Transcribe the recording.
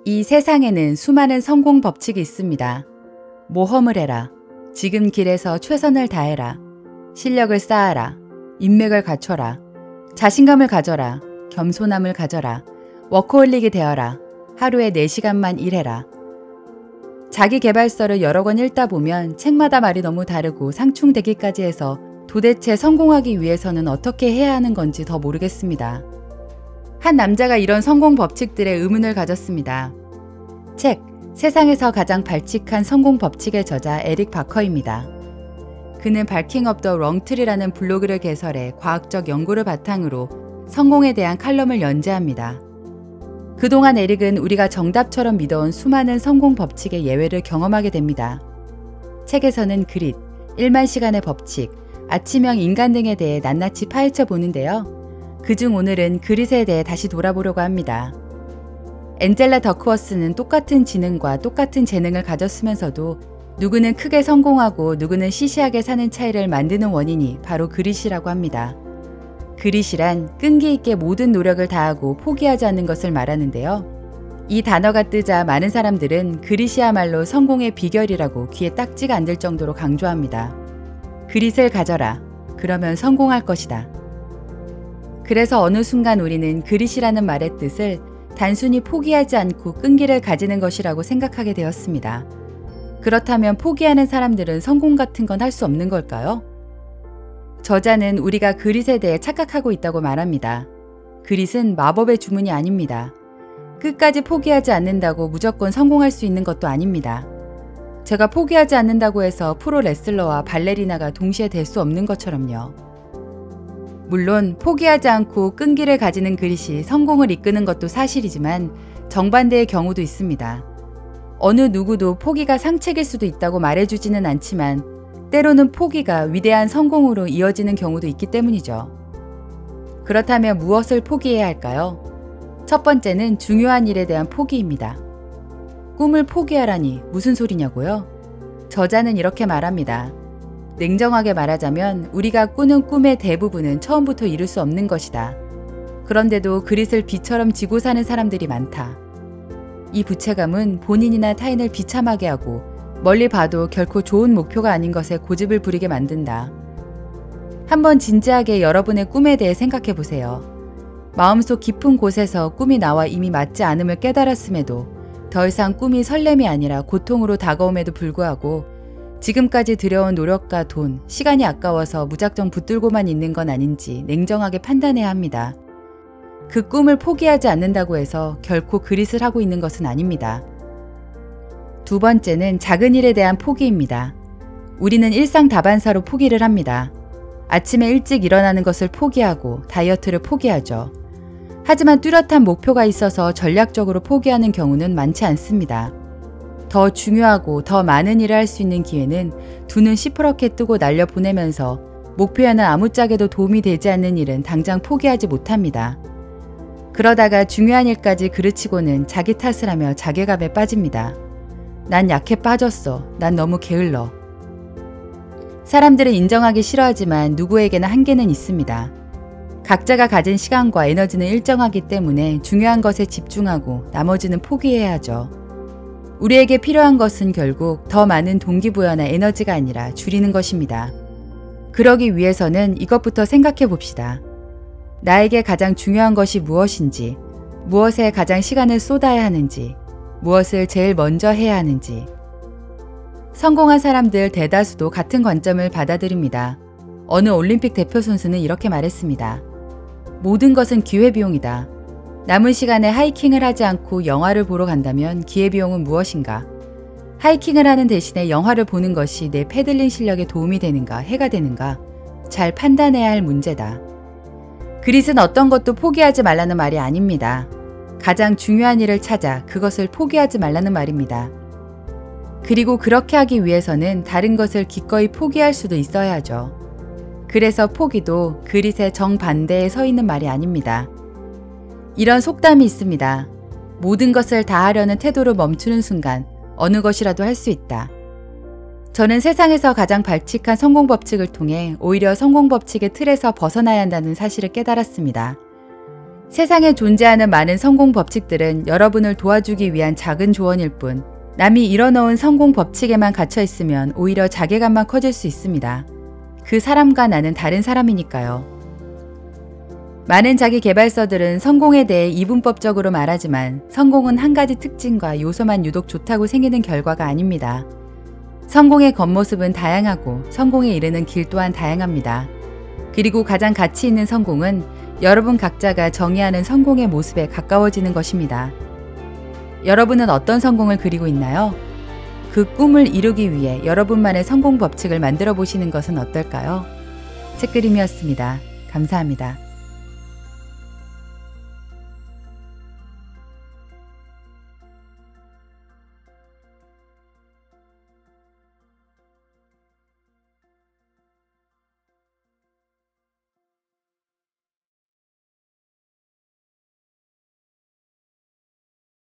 이 세상에는 수많은 성공 법칙이 있습니다. 모험을 해라. 지금 길에서 최선을 다해라. 실력을 쌓아라. 인맥을 갖춰라. 자신감을 가져라. 겸손함을 가져라. 워커홀릭이 되어라. 하루에 4시간만 일해라. 자기 개발서를 여러 권 읽다 보면 책마다 말이 너무 다르고 상충되기까지 해서 도대체 성공하기 위해서는 어떻게 해야 하는 건지 더 모르겠습니다. 한 남자가 이런 성공 법칙들에 의문을 가졌습니다. 책, 세상에서 가장 발칙한 성공 법칙의 저자 에릭 바커입니다. 그는 발킹 업 더 롱트리라는 블로그를 개설해 과학적 연구를 바탕으로 성공에 대한 칼럼을 연재합니다. 그동안 에릭은 우리가 정답처럼 믿어온 수많은 성공 법칙의 예외를 경험하게 됩니다. 책에서는 그릿, 1만 시간의 법칙, 아침형 인간 등에 대해 낱낱이 파헤쳐 보는데요. 그중 오늘은 그릿에 대해 다시 돌아보려고 합니다. 엔젤라 더크워스는 똑같은 지능과 똑같은 재능을 가졌으면서도 누구는 크게 성공하고 누구는 시시하게 사는 차이를 만드는 원인이 바로 그릿이라고 합니다. 그릿이란 끈기 있게 모든 노력을 다하고 포기하지 않는 것을 말하는데요. 이 단어가 뜨자 많은 사람들은 그릿이야말로 성공의 비결이라고 귀에 딱지가 안 들 정도로 강조합니다. 그릿을 가져라. 그러면 성공할 것이다. 그래서 어느 순간 우리는 그릿이라는 말의 뜻을 단순히 포기하지 않고 끈기를 가지는 것이라고 생각하게 되었습니다. 그렇다면 포기하는 사람들은 성공 같은 건 할 수 없는 걸까요? 저자는 우리가 그릿에 대해 착각하고 있다고 말합니다. 그릿은 마법의 주문이 아닙니다. 끝까지 포기하지 않는다고 무조건 성공할 수 있는 것도 아닙니다. 제가 포기하지 않는다고 해서 프로 레슬러와 발레리나가 동시에 될 수 없는 것처럼요. 물론 포기하지 않고 끈기를 가지는 그릿이 성공을 이끄는 것도 사실이지만 정반대의 경우도 있습니다. 어느 누구도 포기가 상책일 수도 있다고 말해주지는 않지만 때로는 포기가 위대한 성공으로 이어지는 경우도 있기 때문이죠. 그렇다면 무엇을 포기해야 할까요? 첫 번째는 중요한 일에 대한 포기입니다. 꿈을 포기하라니 무슨 소리냐고요? 저자는 이렇게 말합니다. 냉정하게 말하자면 우리가 꾸는 꿈의 대부분은 처음부터 이룰 수 없는 것이다. 그런데도 그릿을 비처럼 지고 사는 사람들이 많다. 이 부채감은 본인이나 타인을 비참하게 하고 멀리 봐도 결코 좋은 목표가 아닌 것에 고집을 부리게 만든다. 한번 진지하게 여러분의 꿈에 대해 생각해 보세요. 마음속 깊은 곳에서 꿈이 나와 이미 맞지 않음을 깨달았음에도 더 이상 꿈이 설렘이 아니라 고통으로 다가옴에도 불구하고 지금까지 들여온 노력과 돈, 시간이 아까워서 무작정 붙들고만 있는 건 아닌지 냉정하게 판단해야 합니다. 그 꿈을 포기하지 않는다고 해서 결코 그릿을 하고 있는 것은 아닙니다. 두 번째는 작은 일에 대한 포기입니다. 우리는 일상 다반사로 포기를 합니다. 아침에 일찍 일어나는 것을 포기하고 다이어트를 포기하죠. 하지만 뚜렷한 목표가 있어서 전략적으로 포기하는 경우는 많지 않습니다. 더 중요하고 더 많은 일을 할 수 있는 기회는 두 눈 시퍼렇게 뜨고 날려보내면서 목표에는 아무짝에도 도움이 되지 않는 일은 당장 포기하지 못합니다. 그러다가 중요한 일까지 그르치고는 자기 탓을 하며 자괴감에 빠집니다. 난 약해 빠졌어. 난 너무 게을러. 사람들은 인정하기 싫어하지만 누구에게나 한계는 있습니다. 각자가 가진 시간과 에너지는 일정하기 때문에 중요한 것에 집중하고 나머지는 포기해야 하죠. 우리에게 필요한 것은 결국 더 많은 동기부여나 에너지가 아니라 줄이는 것입니다. 그러기 위해서는 이것부터 생각해 봅시다. 나에게 가장 중요한 것이 무엇인지, 무엇에 가장 시간을 쏟아야 하는지, 무엇을 제일 먼저 해야 하는지. 성공한 사람들 대다수도 같은 관점을 받아들입니다. 어느 올림픽 대표 선수는 이렇게 말했습니다. 모든 것은 기회비용이다. 남은 시간에 하이킹을 하지 않고 영화를 보러 간다면 기회비용은 무엇인가? 하이킹을 하는 대신에 영화를 보는 것이 내 패들링 실력에 도움이 되는가, 해가 되는가? 잘 판단해야 할 문제다. 그릿은 어떤 것도 포기하지 말라는 말이 아닙니다. 가장 중요한 일을 찾아 그것을 포기하지 말라는 말입니다. 그리고 그렇게 하기 위해서는 다른 것을 기꺼이 포기할 수도 있어야 하죠. 그래서 포기도 그릿의 정반대에 서 있는 말이 아닙니다. 이런 속담이 있습니다. 모든 것을 다 하려는 태도를 멈추는 순간 어느 것이라도 할 수 있다. 저는 세상에서 가장 발칙한 성공 법칙을 통해 오히려 성공 법칙의 틀에서 벗어나야 한다는 사실을 깨달았습니다. 세상에 존재하는 많은 성공 법칙들은 여러분을 도와주기 위한 작은 조언일 뿐, 남이 이뤄놓은 성공 법칙에만 갇혀 있으면 오히려 자괴감만 커질 수 있습니다. 그 사람과 나는 다른 사람이니까요. 많은 자기 개발서들은 성공에 대해 이분법적으로 말하지만 성공은 한 가지 특징과 요소만 유독 좋다고 생기는 결과가 아닙니다. 성공의 겉모습은 다양하고 성공에 이르는 길 또한 다양합니다. 그리고 가장 가치 있는 성공은 여러분 각자가 정의하는 성공의 모습에 가까워지는 것입니다. 여러분은 어떤 성공을 그리고 있나요? 그 꿈을 이루기 위해 여러분만의 성공 법칙을 만들어 보시는 것은 어떨까요? 책그림이었습니다. 감사합니다.